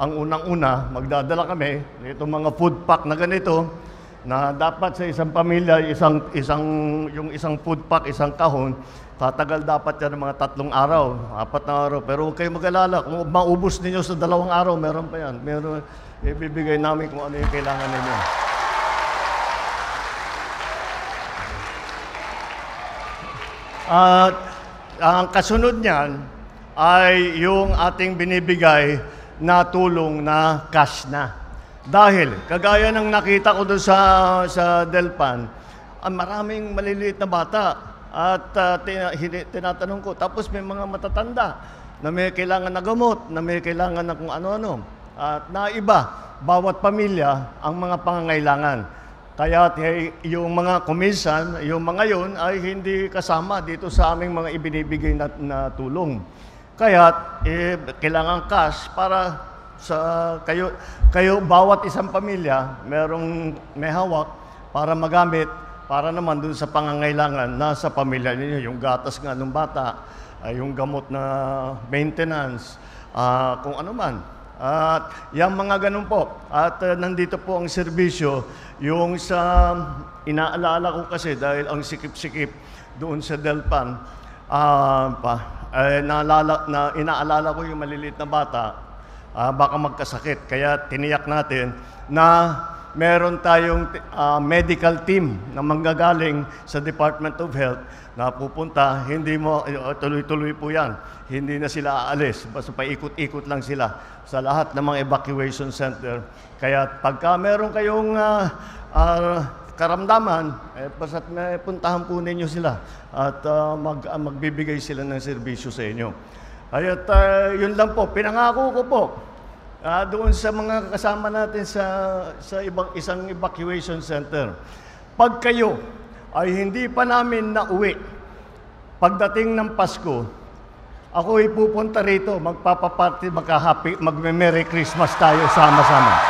Ang unang-una, magdadala kami itong mga food pack na ganito, na dapat sa isang pamilya, yung isang food pack, isang kahon, tatagal dapat yan ng mga 3 araw, 4 na araw. Pero huwag kayong mag-alala, kung maubos ninyo sa 2 araw, meron pa yan. Meron, ibibigay namin kung ano yung kailangan ninyo. At ang kasunod niyan ay yung ating binibigay na tulong na cash na. Dahil, kagaya ng nakita ko doon sa Delpan, maraming maliliit na bata at tinatanong ko, tapos may mga matatanda na may kailangan na gamot, na may kailangan na kung ano-ano. At naiba, bawat pamilya ang mga pangangailangan. Kaya yung mga kuminsan, yung mga yun ay hindi kasama dito sa aming mga ibinibigay na tulong. Kaya kailangan cash para sa kayo bawat isang pamilya may hawak para magamit para naman dun sa pangangailangan na sa pamilya ninyo, yung gatas nga ng bata, yung gamot na maintenance, kung ano man. At yung mga ganun po. At nandito po ang serbisyo, yung sa inaalala ko kasi dahil ang sikip-sikip doon sa Delpan, inaalala ko yung maliliit na bata, baka magkasakit. Kaya tiniyak natin na meron tayong medical team na manggagaling sa Department of Health na pupunta, tuloy-tuloy po yan. Hindi na sila aalis, basta paikot-ikot lang sila sa lahat ng mga evacuation center. Kaya pagka meron kayong karamdaman, basta't puntahan po ninyo sila at magbibigay sila ng serbisyo sa inyo. At yun lang po, pinangako ko po doon sa mga kasama natin sa isang evacuation center. Pag kayo ay hindi pa namin nauwi, pagdating ng Pasko, ako ipupunta rito, magpapaparty, mag-Merry Christmas tayo sama-sama.